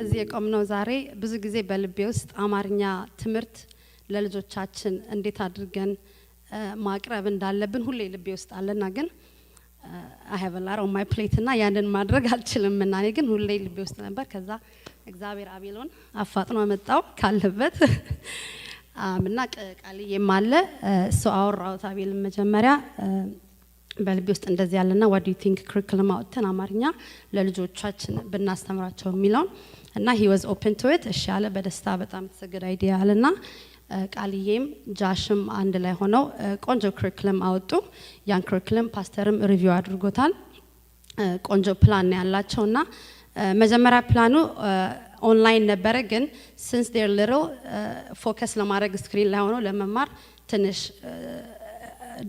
እዚህ የቆምነው ዛሬ ብዙ ጊዜ በልቤ ውስጥ አማርኛ ትምህርት ለልጆቻችን እንዴት አድርገን ማቅረብ እንዳለብን ሁሌ ልቤ ውስጥ አለና ግን I have a lot on my plate እና ያንን ማድረግ አልችልም እና እኔ ግን ሁሌ ልቤ ውስጥ ነበር ከዛ እግዚአብሔር አቤሎን አፋጥኖ አመጣው ካለበት እና ቃልዬም አለ ሶ አወራውት አቤልን መጀመሪያ በልቤ ውስጥ እንደዚህ ያለና what do you think curriculum አውጥተን አማርኛ ለልጆቻችን ብናስተምራቸው የሚለው እና he was open to it እሺ አለ በደስታ በጣም it's a good idea አለና ቃልዬም ጃሽም አንድ ላይ ሆነው ቆንጆ curriculum አወጡ ያን curriculum ፓስተርም ሪቪው አድርጎታል ቆንጆ ፕላን ያላቸውና መጀመሪያ ፕላኑ ኦንላይን ነበረ ግን since they're little ፎከስ ለማድረግ ስክሪን ላይ ሆኖ ለመማር ትንሽ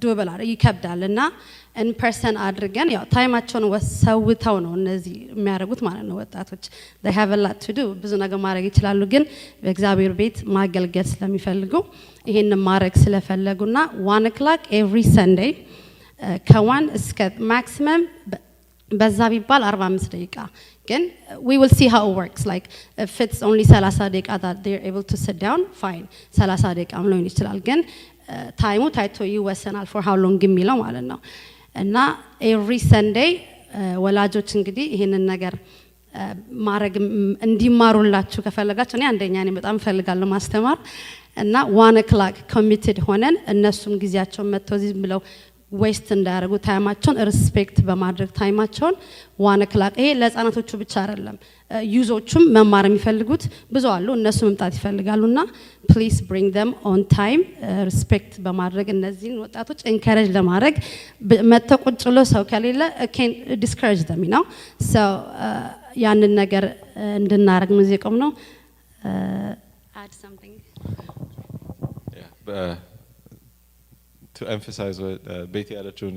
ዶበል ይከብዳልና in person አድርገን ያው ታይማቸውን ወሰውተው ነው እነዚህ የሚያደርጉት ማለት ነው ወጣቶች they have a lot to do ብዙ ነገር ማድረግ ይችላሉ ግን በእግዚአብሔር ቤት ማገልገል ስለሚፈልጉ ይሄን ማድረግ ስለፈለጉና 1 o'clock every Sunday ከ1 እስከ maximum በዛ ቢባል 45 ደቂቃ ግን we will see how it works like if it's only 30 ደቂቃ that they're able to sit down fine 30 ደቂቃ ሊሆን ይችላል ግን ታይሙ ታይቶ ይወሰናል for how long የሚለው ማለት ነው እና every Sunday ወላጆች እንግዲህ ይሄንን ነገር ማረግ እንዲማሩላችሁ ከፈለጋችሁ እኔ አንደኛ ነኝ በጣም ፈልጋለሁ ማስተማር እና 1 o'clock committed ሆነን እነሱም ጊዜያቸውን መጥተው ዝም ብለው ዌስት እንዳያደርጉ ታይማቸውን ሪስፔክት በማድረግ ታይማቸውን 1 o'clock ይሄ ለህፃናቶቹ ብቻ አይደለም ዩዞቹም መማር የሚፈልጉት ብዙ አሉ እነሱ መምጣት ይፈልጋሉና please bring them on time respect በማድረግ እነዚህን ወጣቶች encourage ለማድረግ መተቆጭሎ ሰው ከሌለ can discourage them you know so ያንን ነገር እንድናረግ ነው እዚህ ነው add something yeah to emphasize what ቤቲ ያለችውን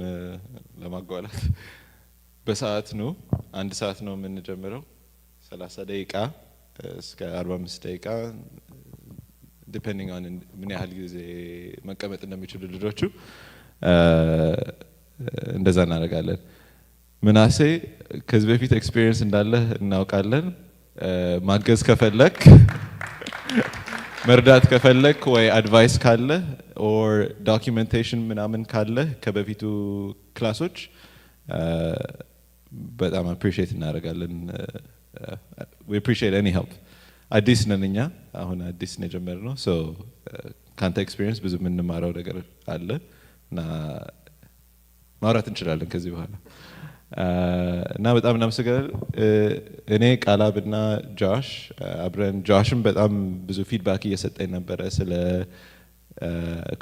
ለማጓላት በሰዓት ነው አንድ ሰዓት ነው የምንጀምረው 30 ደቂቃ እስከ 45 ደቂቃ depending on ምን ያህል ጊዜ መቀመጥ እንደሚችሉ ልጆቹ እንደዛ እናደርጋለን ምናሴ ከዚህ በፊት ኤክስፒሪየንስ እንዳለ እናውቃለን ማገዝ ከፈለክ መርዳት ከፈለክ ወይ አድቫይስ ካለ or documentation ምናምን ካለ ከበፊቱ ክላሶች በጣም appreciate እናደርጋለን we appreciate any help አዲስ ነንኛ አሁን አዲስ ነው ጀመርነው so ካንተ ኤክስፒሪየንስ ብዙ ምንማረው ነገር አለ እና ማውራት እንችላለን ከዚህ በኋላ እና በጣም እናመሰግናለን እኔ ቃላብና ጆሽ አብረን ጆሽም በጣም ብዙ ፊድባክ እየሰጠኝ ነበር ስለ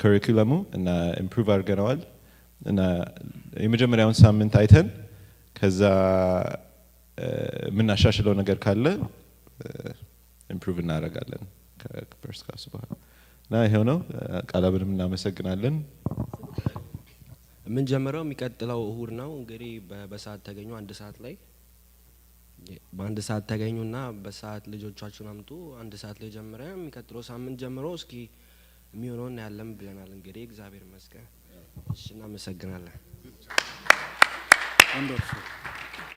curriculum እና improve አድርገናል እና የመጀመሪያውን ሳምንት አይተን ከዛ ምን አሻሽለው ነገር ካለ improve እናደርጋለን ከፈርስት ክላስ በኋላ እና ይሄው ነው ቃላብንም እናመሰግናለን ምን ጀመረው የሚቀጥለው እሁድ ነው እንግዲህ በሰዓት ተገኙ አንድ ሰዓት ላይ በአንድ ሰዓት ተገኙና በሰዓት ልጆቻችሁን አምጡ አንድ ሰዓት ላይ ጀምረን የሚቀጥለው ሳምንት ጀምሮ እስኪ የሚሆነውን ያለም ብለናል እንግዲህ እግዚአብሔር ይመስገን እሺ እናመሰግናለን